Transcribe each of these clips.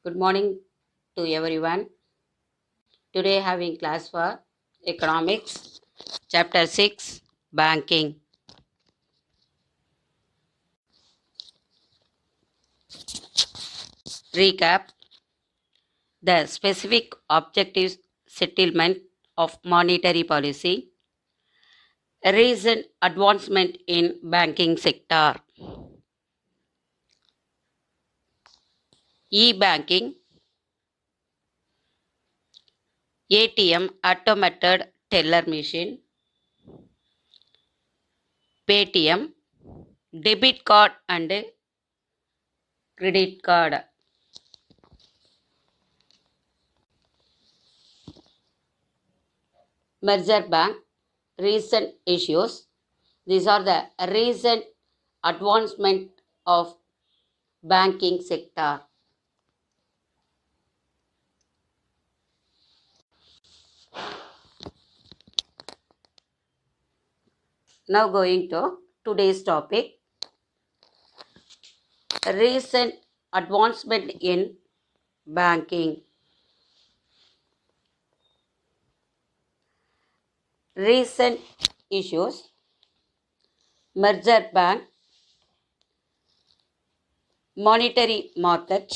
Good morning to everyone. Today having class for economics, chapter 6, banking. Recap: the specific objectives settlement of monetary policy, recent advancement in banking sector, e-banking, ATM automated teller machine, Paytm, debit card and credit card. Merger bank, recent issues. These are the recent advancement of banking sector. Now going to today's topic, recent advancement in banking. Recent issues, merger bank, monetary market,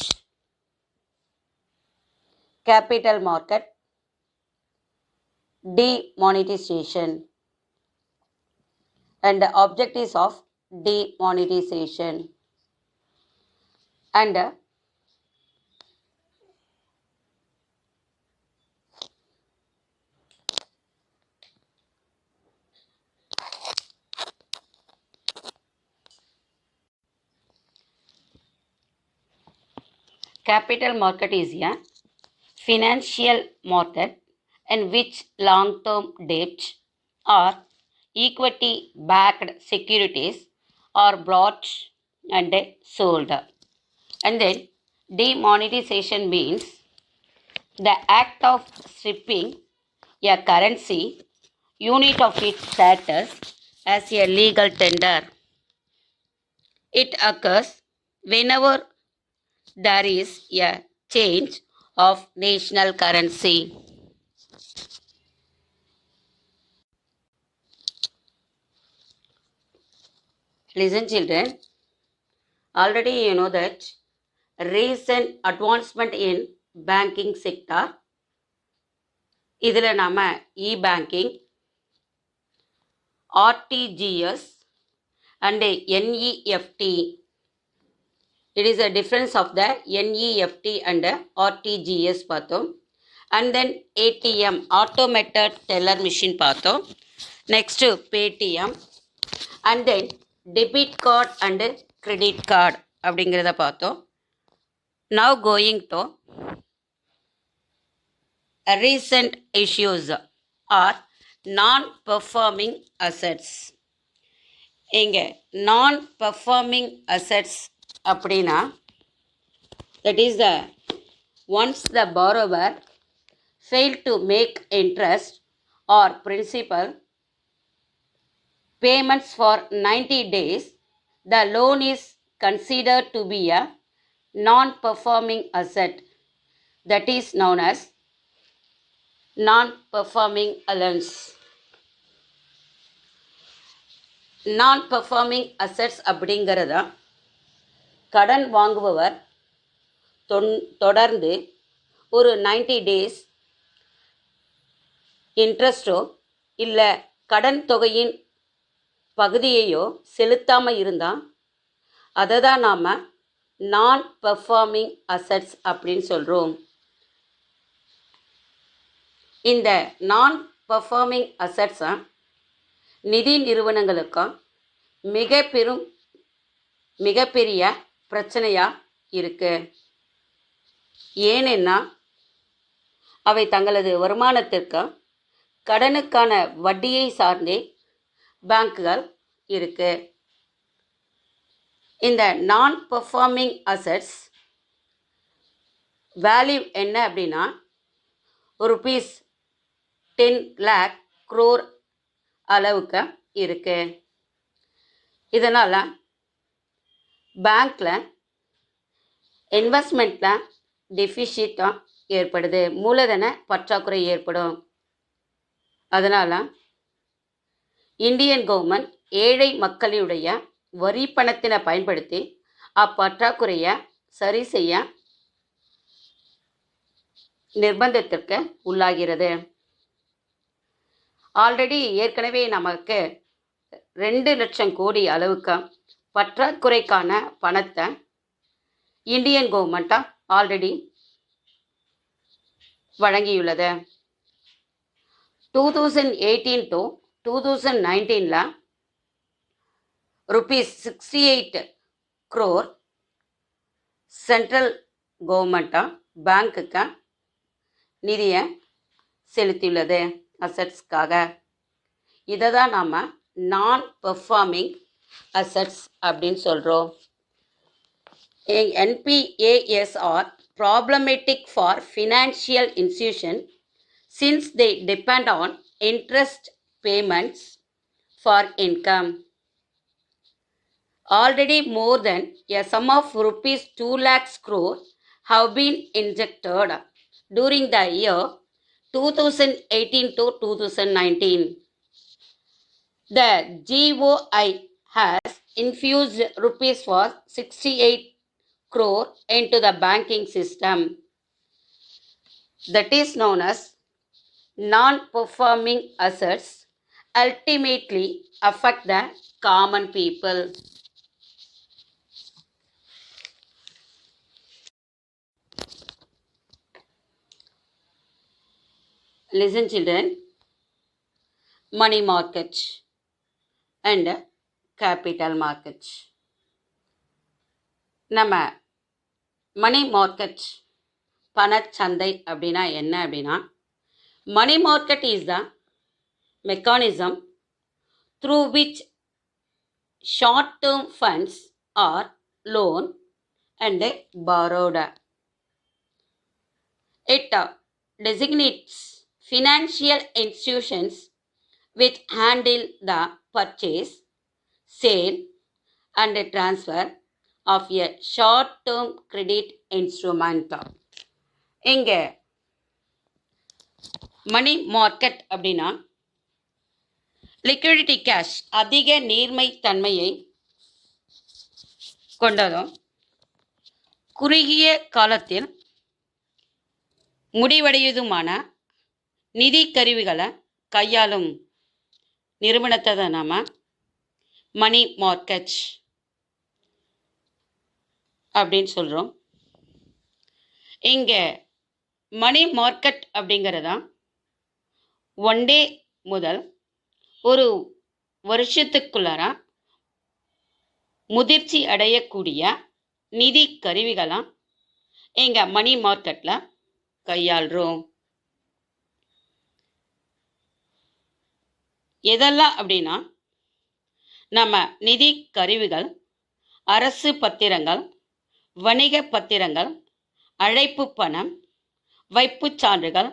capital market, demonetization, and the objectives of demonetization, and capital market is a financial market in which long-term debt or equity-backed securities are bought and sold. And then demonetization means the act of stripping a currency unit of its status as a legal tender. It occurs whenever there is a change of national currency. Listen, children, already you know that recent advancement in banking sector, இதில் நாம் e-banking, RTGS and NEFT. It is a difference of the NEFT and RTGS பார்த்தோம். And then ATM, automated teller machine பார்த்தோம். Next Paytm, and then debit card and credit card அப்படிங்கிறத பார்த்தோம். Now going to recent issues are non-performing assets. இங்கே non-performing assets அப்படின்னா that is the once the borrower failed to make interest or principal payments for 90 days, the loan is considered to be a non-performing asset, that is known as non-performing allowance. Non-performing assets அப்படிங்கிறத கடன் வாங்குபவர் தொடர்ந்து ஒரு 90 days இன்ட்ரெஸ்ட்டோ இல்லை கடன் தொகையின் பகுதியையோ செலுத்தாமல் இருந்தால் அதை தான் நாம் நான் பெர்ஃபார்மிங் அசட்ஸ் அப்படின்னு சொல்கிறோம். இந்த நான் பெர்ஃபார்மிங் அசட்ஸை நிதி நிறுவனங்களுக்கு மிகப்பெரிய பிரச்சனையாக இருக்குது. ஏனென்னா அவை தங்களது வருமானத்திற்கு கடனுக்கான வட்டியை சார்ந்தே பேங்குகள் இருக்கு. இந்த நான் பெர்ஃபார்மிங் அசட்ஸ் வேல்யூ என்ன அப்படின்னா ரூபீஸ் 10 lakh crore அளவுக்கு இருக்கு. இதனால் பேங்க்கில் இன்வெஸ்ட்மெண்ட்டில் டெஃபிஷிட்டாக ஏற்படுது, மூலதன பற்றாக்குறை ஏற்படும். அதனால் இந்தியன் கவர்மெண்ட் ஏழை மக்களுடைய வரி பணத்தினை பயன்படுத்தி அப்பற்றாக்குறையை சரி செய்ய நிர்பந்தத்திற்கு உள்ளாகிறது. ஆல்ரெடி ஏற்கனவே நமக்கு 2 லட்சம் கோடி அளவுக்கு பற்றாக்குறைக்கான பணத்தை இந்தியன் கவர்மெண்ட்டாக ஆல்ரெடி வழங்கியுள்ளது. 2018 to 2019 ருபீஸ் 68 crore சென்ட்ரல் கவர்மெண்ட்டாக பேங்க்குக்கு நிதியை செலுத்தியுள்ளது அசட்ஸ்க்காக. இதை தான் நாம் நான் பெர்ஃபார்மிங் அசட்ஸ் அப்படின்னு சொல்கிறோம். NPAs are problematic for financial institutions since they depend on interest payments for income. Already more than a sum of rupees 2 lakhs crore have been injected during the year 2018 to 2019. The GOI has infused rupees for 68 crore into the banking system. That is known as non-performing assets, ultimately affect the common people. Listen children, money market and capital market. நம்ம money market பணச்சந்தை அப்படின்னா என்ன அப்படின்னா, money market is the mechanism through which short term funds are loan and borrowed. It designates financial institutions which handle the purchase, sale and transfer of a short-term credit instrument. இங்கே money market அப்படின்னா liquidity cash அதிக நீர்மை தன்மையை கொண்டதும் குறுகிய காலத்தில் முடிவடைவதுமான நிதி கருவிகளை கையாளும் நிறுவனத்தை தான் நாம் மணி மார்க்கெட் அப்படின்னு சொல்கிறோம். இங்கே மணி மார்க்கெட் அப்படிங்கிறதா 1 day முதல் ஒரு வருஷத்துக்குள்ளார முதிர்ச்சி அடையக்கூடிய நிதி கருவிகளாம் இங்கே மணி மார்க்கெட்டில் கையாளுறோம். எதெல்லாம் அப்படின்னா, நம்ம நிதி கருவிகள், அரசு பத்திரங்கள், வணிக பத்திரங்கள், அழைப்பு பணம், வைப்புச் சான்றுகள்,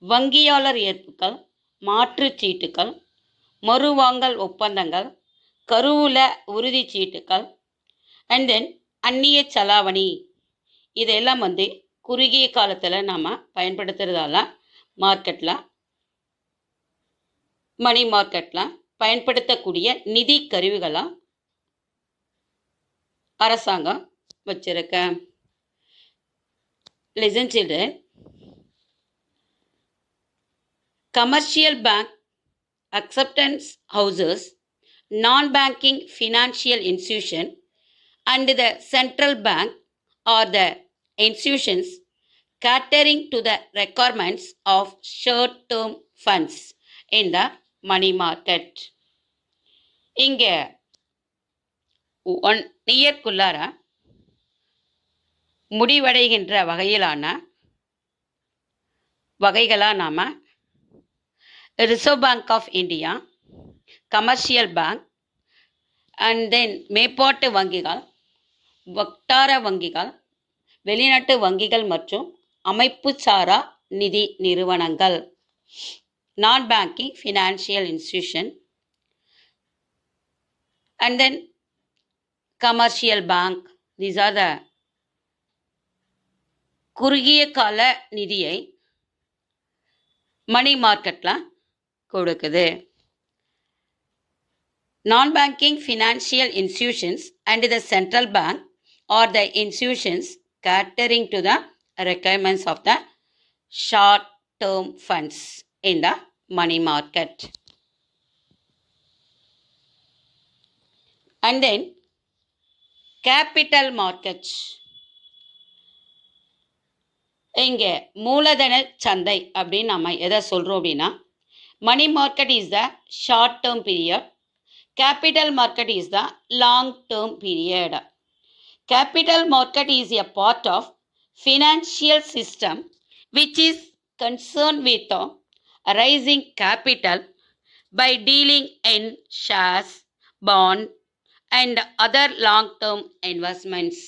வங்கியாளர் ஏற்புகள், மாற்றுச் சீட்டுகள், மறுவாங்கல் ஒப்பந்தங்கள், கருவூல உறுதிச் சீட்டுகள் அண்ட் தென் அந்நிய செலாவணி, இதெல்லாம் குறுகிய காலத்தில் நாம் பயன்படுத்துகிறதால மார்க்கெட்டில் மணி மார்க்கெட்டில் பயன்படுத்தக்கூடிய நிதி கருவிகளாக அரசாங்கம் வச்சிருக்க. Listen children, commercial bank, acceptance houses, non-banking financial institution and the central bank are the institutions catering to the requirements of short-term funds in the money market. இங்கே 1 yearக்குள்ளார முடிவடைகின்ற வகையிலான வகைகளாக நாம் Reserve Bank of India, commercial bank and then மேம்பாட்டு வங்கிகள், வட்டார வங்கிகள், வெளிநாட்டு வங்கிகள் மற்றும் அமைப்பு சாரா நிதி நிறுவனங்கள், நான் banking financial institution and then commercial bank. These are the குறுகிய கால நிதியை மணி மார்க்கெட்டில் கொடுக்குது. Non-banking financial institutions and the central bank are the institutions catering to the requirements of the short-term funds in the money market. And then capital market. இங்கே மூலதன சந்தை அப்படின்னு நம்ம எதை சொல்கிறோம் அப்படின்னா, money market is the short term period, capital market is the long term period. Capital market is a part of financial system which is concerned with raising capital by dealing in shares, bond and other long term investments.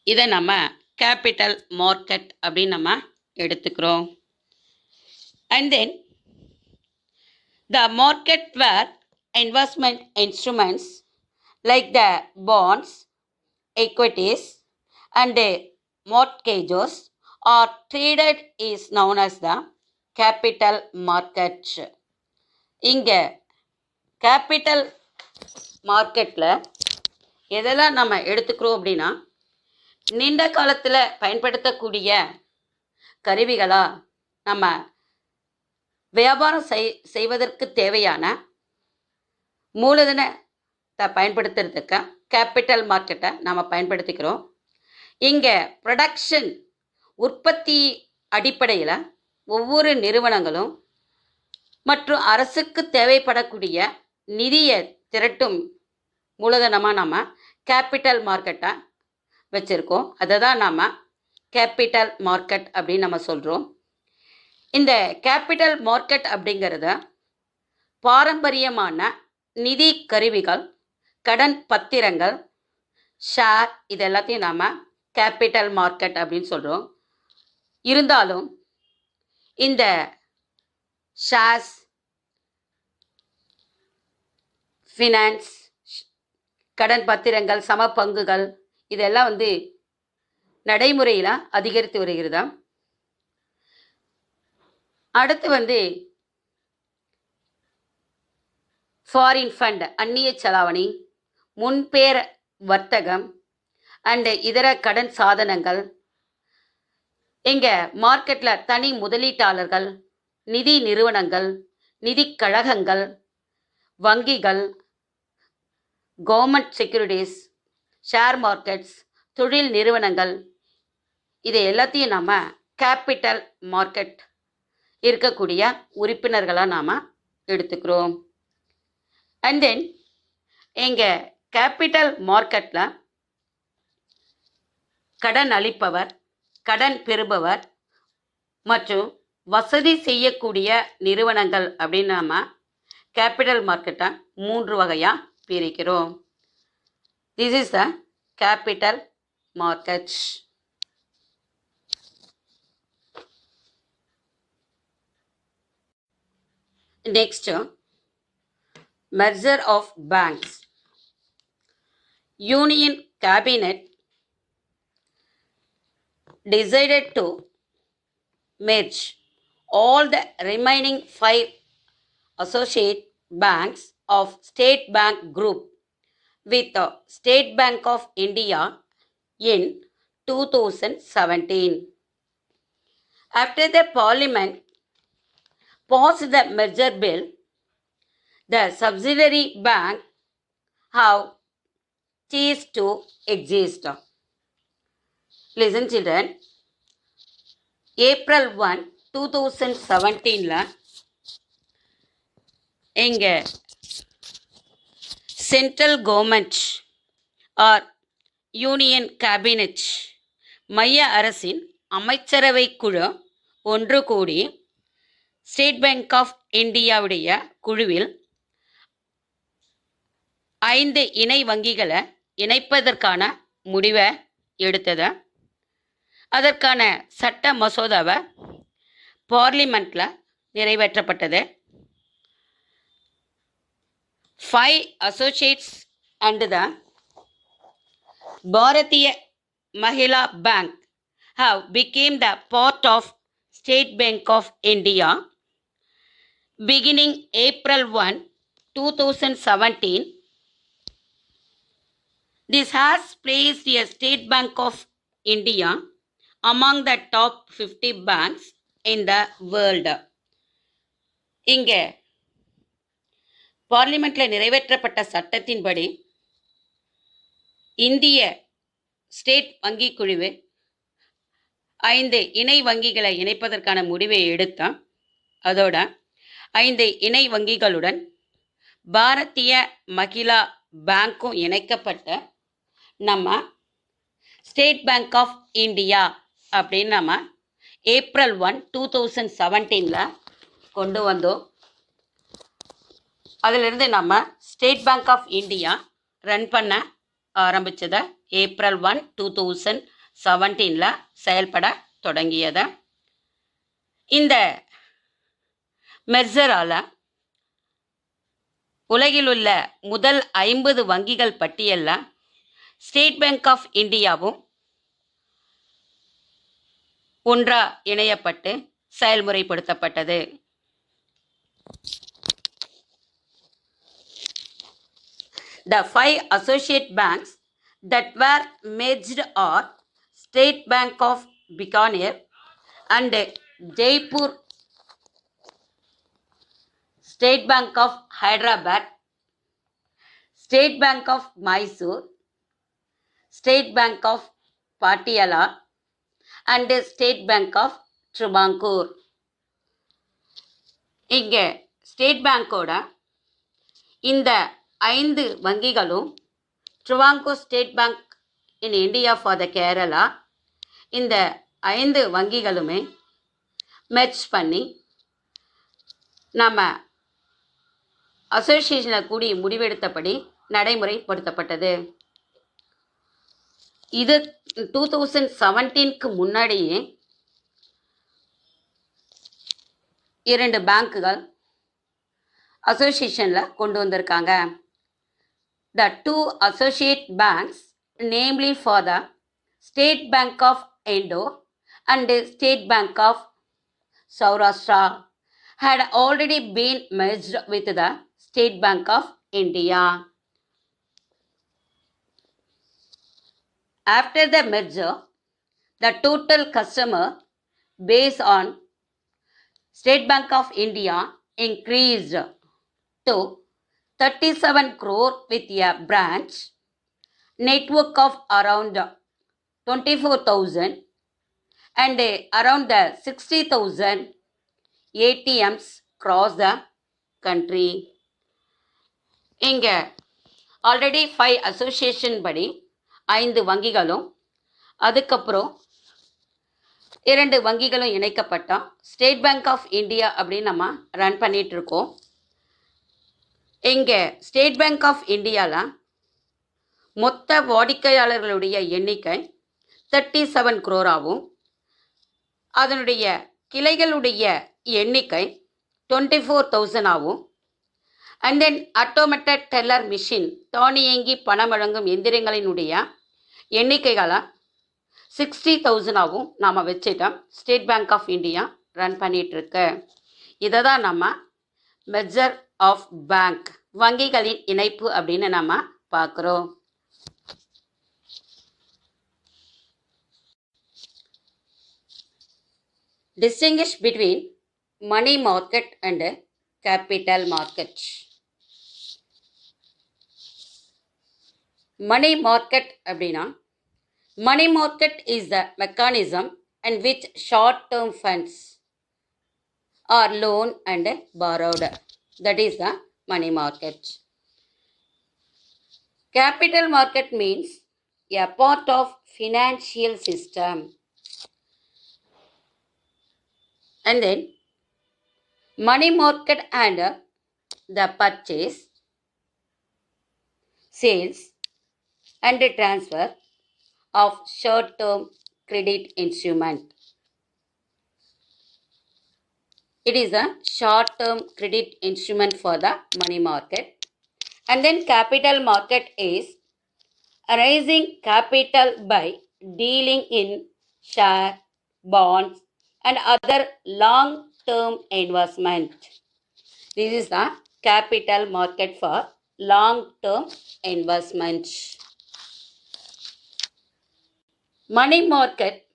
இதை நம்ம capital market அப்படின்னு நம்ம எடுத்துக்கிறோம். And then the market where investment instruments like the bonds, equities and mortgages are traded is known as the capital market. இங்கே capital மார்க்கெட்டில் எதெல்லாம் நம்ம எடுத்துக்கிறோம் அப்படின்னா, நீண்ட காலத்தில் பயன்படுத்தக்கூடிய கருவிகளாக நம்ம வியாபாரம் செய்வதற்கு தேவையான மூலதனத்தை பயன்படுத்துறதுக்கு கேபிட்டல் மார்க்கெட்டை நம்ம பயன்படுத்திக்கிறோம். இங்கே ப்ரொடக்ஷன் உற்பத்தி அடிப்படையில் ஒவ்வொரு நிறுவனங்களும் மற்றும் அரசுக்கு தேவைப்படக்கூடிய நிதியை திரட்டும் மூலதனமாக நம்ம கேபிட்டல் மார்க்கெட்டை வச்சுருக்கோம். அதை தான் நம்ம கேபிட்டல் மார்க்கெட் அப்படின்னு நம்ம சொல்கிறோம். இந்த கேபிட்டல் மார்க்கெட் அப்படிங்கிறத பாரம்பரியமான நிதி கருவிகள், கடன் பத்திரங்கள், ஷேர் இது எல்லாத்தையும் நாம் கேபிட்டல் மார்க்கெட் அப்படின்னு சொல்கிறோம். இருந்தாலும் இந்த ஷேர்ஸ், ஃபினான்ஸ், கடன் பத்திரங்கள், சமபங்குகள் இதெல்லாம் நடைமுறையில் அதிகரித்து வருகிறதா. அடுத்து ஃபாரின் ஃபண்ட், அந்நிய செலாவணி, முன்பேர் வர்த்தகம் அண்டு இதர கடன் சாதனங்கள். இங்கே மார்க்கெட்டில் தனி முதலீட்டாளர்கள், நிதி நிறுவனங்கள், நிதி கழகங்கள், வங்கிகள், கவர்மெண்ட் செக்யூரிட்டிஸ், ஷேர் மார்க்கெட்ஸ், தொழில் நிறுவனங்கள் இதை எல்லாத்தையும் நாம் கேபிட்டல் மார்க்கெட் இருக்கக்கூடிய உறுப்பினர்களாக நாம் எடுத்துக்கிறோம். அண்ட் தென் இங்கே கேபிட்டல் மார்க்கெட்டில் கடன் அளிப்பவர், கடன் பெறுபவர் மற்றும் வசதி செய்யக்கூடிய நிறுவனங்கள் அப்படின்னு நாம் கேபிட்டல் மார்க்கெட்டை 3 வகையாக பிரிக்கிறோம். This is the capital market. Next, merger of banks. Union Cabinet decided to merge all the remaining 5 associate banks of State Bank Group with the State Bank of India in 2017. After the Parliament passed the merger bill, the subsidiary bank have ceased to exist. Listen children, April 1, 2017 இங்கே central government or union cabinet மைய அரசின் அமைச்சரவை குழு ஒன்று கூடி state bank of இந்தியாவுடைய குழுவில் 5 இணை வங்கிகளை இணைப்பதற்கான முடிவை எடுத்தது. அதற்கான சட்ட மசோதாவை பார்லிமெண்ட்டில் நிறைவேற்றப்பட்டது. 5 associates and the Bharatiya Mahila bank have become the part of State Bank of India beginning April 1, 2017. This has placed a State Bank of India among the top 50 banks in the world. இங்கே பார்லிமெண்ட்ல நிறைவேற்றப்பட்ட சட்டத்தின்படி இந்திய ஸ்டேட் வங்கி குழுவு 5 இணை வங்கிகளை இணைப்பதற்கான முடிவை எடுத்தான். அதோட 5 இணை வங்கிகளுடன் பாரதிய மகிழா பேங்க்கும் இணைக்கப்பட்ட நம்ம ஸ்டேட் பேங்க் ஆஃப் இந்தியா அப்படின்னு நம்ம ஏப்ரல் 1, 2017 கொண்டு வந்தோம். அதிலிருந்து நம்ம state bank of India run பண்ண ஆரம்பித்ததை ஏப்ரல் 1, 2017 செயல்பட தொடங்கியது. இந்த மெர்ஜரால் உலகில் உள்ள முதல் 50 வங்கிகள் பட்டியலில் ஸ்டேட் பேங்க் ஆஃப் இந்தியாவும் ஒன்றா இணையப்பட்டு செயல்முறைப்படுத்தப்பட்டது. The 5 associate banks that were merged are State Bank of Bikaner and Jaipur, State Bank of Hyderabad, State Bank of Mysore, State Bank of Patiala and State Bank of Travancore. இங்கே state பேங்கோட இந்த 5 வங்கிகளும் Travancore state bank in India for the Kerala, இந்த 5 வங்கிகளுமே merge பண்ணி நம்ம அசோசியேஷனில் கூடி முடிவெடுத்தபடி நடைமுறைப்படுத்தப்பட்டது. இது 2017க்கு முன்னாடியே 2 பேங்க்குகள் அசோசியேஷனில் கொண்டு வந்திருக்காங்க. The 2 associate banks, namely for the State Bank of Indore and State Bank of Saurashtra, had already been merged with the State Bank of India. After the merger, the total customer base on State Bank of India increased to 37 crore with a branch network of around 24,000 and around 60,000 ATMs across the country. இங்கே already 5 association படி 5 வங்கிகளும் அதுக்கப்புறம் 2 வங்கிகளும் இணைக்கப்பட்டோம். State bank of India அப்படின்னு நம்ம run பண்ணிகிட்ருக்கோம். இங்கே state bank of இந்தியாவில் மொத்த வாடிக்கையாளர்களுடைய எண்ணிக்கை 37 crore, அதனுடைய கிளைகளுடைய எண்ணிக்கை 24,000 and then automated teller machine, தானியங்கி பணம் வழங்கும் எந்திரங்களினுடைய எண்ணிக்கைகளை 60,000 நாம் வச்சுட்டோம். State bank of India run பண்ணிகிட்ருக்கு. இதை தான் நம்ம மெர்ஜர் ஆஃப் பேங்க், வங்கிகளின் இணைப்பு அப்படின்னு நம்ம பார்க்குறோம். Distinguish between money market and capital market. Money market அப்படின்னா, money market is the mechanism in which short-term funds are loaned and borrowed. That is the money market. Capital market means a part of financial system. And then money market and the purchase, sales and transfer of short-term credit instrument. It is a short-term credit instrument for the money market. And then capital market is raising capital by dealing in share, bonds, and other long-term investment. This is the capital market for long-term investment. Money market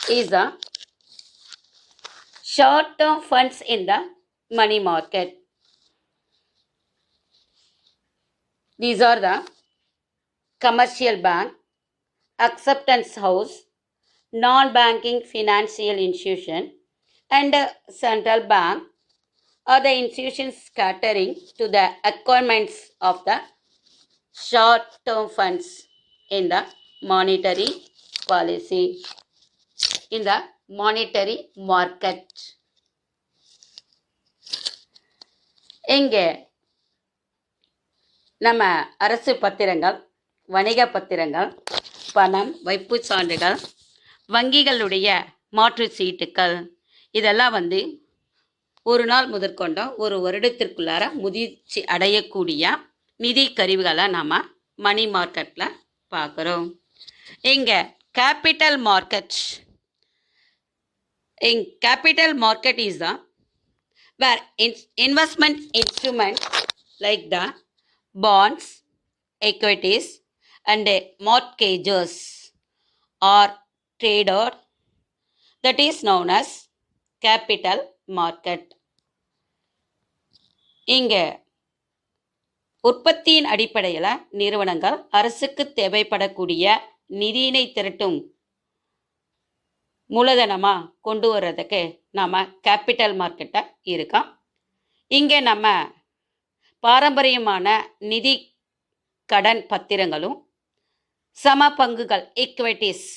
is the short-term funds in the money market. These are the commercial bank, acceptance house, non-banking financial institution, and central bank are the institutions catering to the requirements of the short-term funds in the monetary policy, in the monetary market. இங்கே நம்ம அரசு பத்திரங்கள், வணிக பத்திரங்கள், பணம், வைப்பு சான்றுகள், வங்கிகளுடைய மாற்று சீட்டுக்கள் இதெல்லாம் ஒரு நாள் முதற்கொண்ட ஒரு வருடத்திற்குள்ளார முதிர்ச்சி அடையக்கூடிய நிதி கருவிகளை நாம் மணி மார்க்கெட்டில் பார்க்குறோம். இங்கே capital market is the where investment instruments like the bonds, equities, and mortgages are traded. That is known as capital market. இங்கே உற்பத்தியின் அடிப்படையில் நிறுவனங்கள் அரசுக்கு தேவைப்படக்கூடிய நிதியினை திரட்டும் மூலதனமாக கொண்டு வர்றதுக்கு நாம் கேபிட்டல் மார்க்கெட்டை இருக்கோம். இங்கே நம்ம பாரம்பரியமான நிதி கடன் பத்திரங்களும் சம பங்குகள் ஈக்விட்டிஸ்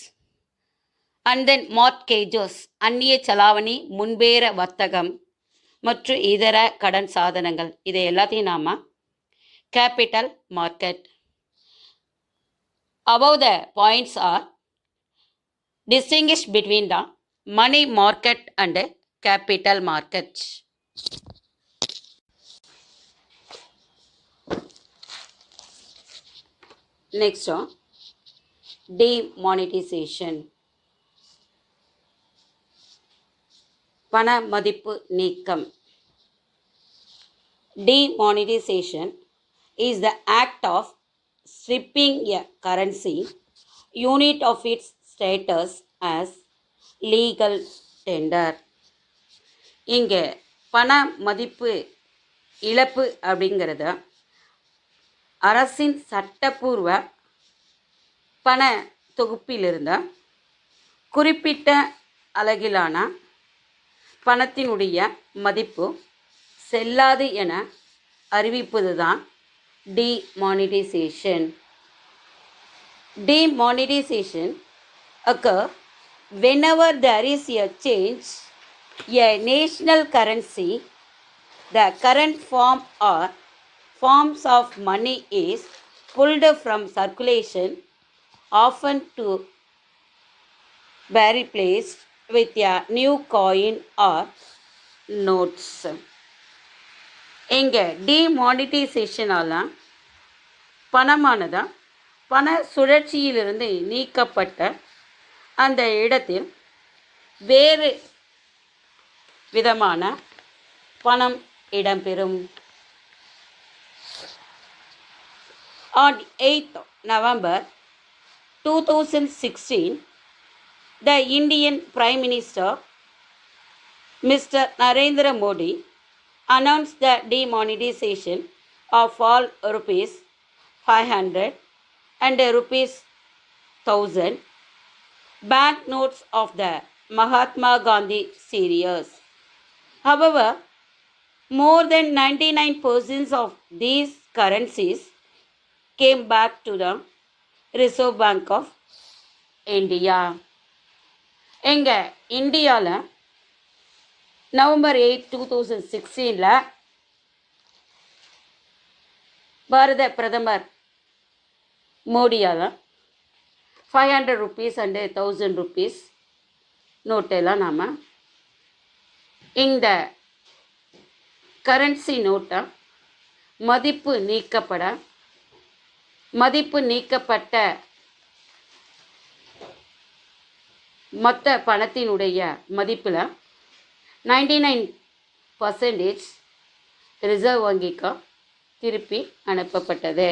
அண்ட் தென் மார்ட்கேஜஸ் அந்நிய செலாவணி முன்பேற வர்த்தகம் மற்றும் இதர கடன் சாதனங்கள் இதை எல்லாத்தையும் நாம் capital market. above the points are distinguish between the money market and capital market. Next on demonetization. பண மதிப்பு நீக்கம். Demonetization is the act of stripping a currency unit of its status as legal tender. இங்கே பண மதிப்பு இழப்பு அப்படிங்கிறது அரசின் சட்டப்பூர்வ பண தொகுப்பிலிருந்த குறிப்பிட்ட அளவிலான பணத்தினுடைய மதிப்பு செல்லாது என அறிவிப்பது தான் demonetization. Demonetization occur whenever there is a change a national currency, the current form or forms of money is pulled from circulation, often to be replaced with a new coin or notes. இங்கே டிமானிட்டைசேஷனால் பணமானதா பண சுழற்சியிலிருந்து நீக்கப்பட்ட அந்த இடத்தில் வேறு விதமான பணம் இடம்பெறும். On 8th November 2016, the Indian Prime Minister, Mr. Narendra Modi, announced the demonetization of all rupees 500 and rupees 1000 banknotes of the Mahatma Gandhi series. However, more than 99% of these currencies came back to the Reserve Bank of India. எங்க இந்தியாவில் November 8, 2016 பாரத பிரதமர் மோடியால் 500 rupees and 1000 rupees நோட்டெல்லாம் நாம் இந்த currency நோட்டை மதிப்பு நீக்கப்பட்ட மொத்த பணத்தினுடைய மதிப்பில் 99% ரிசர்வ் வங்கிக்கு திருப்பி அனுப்பப்பட்டது.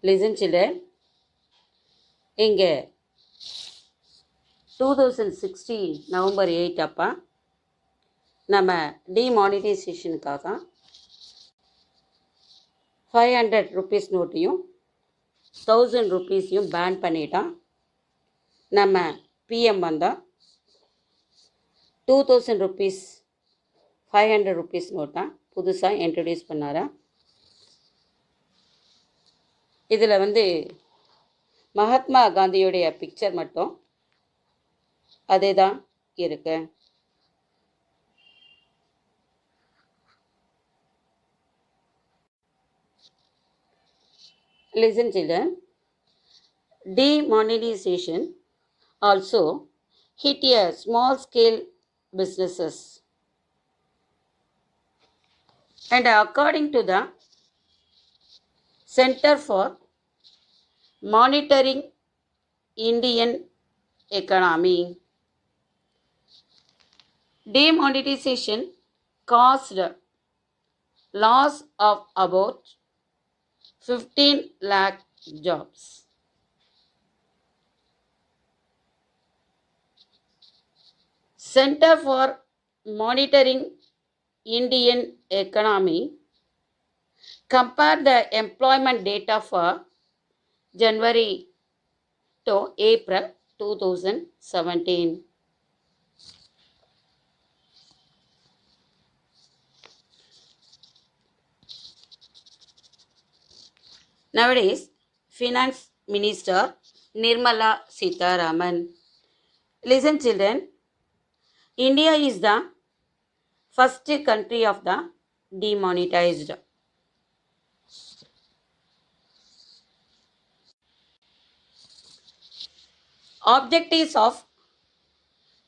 Listen children, இங்கே 2016 நவம்பர் 8 அப்போ நம்ம டிமானிட்டைசேஷனுக்காக 500 ருபீஸ் நோட்டையும் 1000 ருபீஸையும் பேன் பண்ணிட்டான். நம்ம பிஎம் வந்தால் 2000 ருபீஸ் 500 ருபீஸ் நோட்டை புதுசாக இன்ட்ரடியூஸ் பண்ணாரா. இதில் மகாத்மா காந்தியுடைய பிக்சர் மட்டும் அதே தான் இருக்கு. Listen children, demonetization also hit a small scale businesses, and according to the Center for Monitoring Indian Economy, demonetization caused loss of about 15 lakh jobs. Center for Monitoring Indian Economy compared the employment data for January to April 2017. Nowadays, Finance Minister Nirmala Sitharaman. Listen children, India is the first country of the demonetized. Objectives of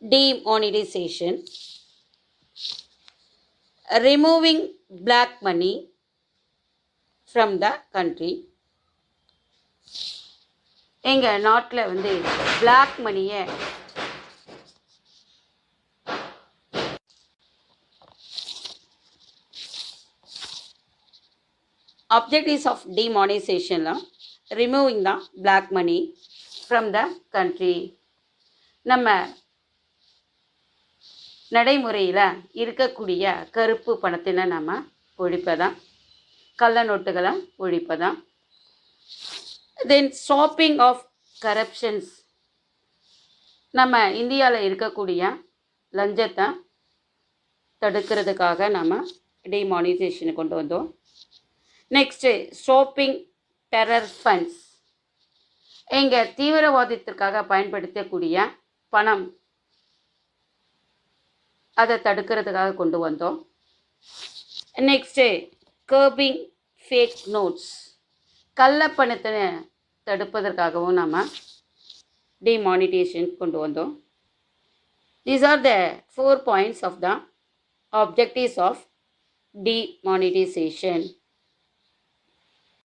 demonetization: removing black money from the country. எங்கள் நாட்டில் black மணியை objectives of demonetization, removing the black money from the country. நம்ம நடைமுறையில் இருக்கக்கூடிய கருப்பு பணத்தினை நம்ம ஒழிப்பதான், கள்ள நோட்டுகளை ஒழிப்பதான். தென் ஸ்டாப்பிங் ஆஃப் கரப்ஷன்ஸ், நம்ம இந்தியாவில் இருக்கக்கூடிய லஞ்சத்தை தடுக்கிறதுக்காக நம்ம டிமானிட்டைசேஷனை கொண்டு வந்தோம். நெக்ஸ்ட்டு ஸ்டாப்பிங் டெரர் ஃபண்ட்ஸ், எங்கள் தீவிரவாதத்திற்காக பயன்படுத்தக்கூடிய பணம் அதை தடுக்கிறதுக்காக கொண்டு வந்தோம். நெக்ஸ்ட்டு கர்பிங் ஃபேக் நோட்ஸ், கள்ளப்பணத்தை தடுப்பதற்காகவும் நம்ம டிமானிட்டைசேஷன் கொண்டு வந்தோம். These are the 4 points of the objectives of demonetization.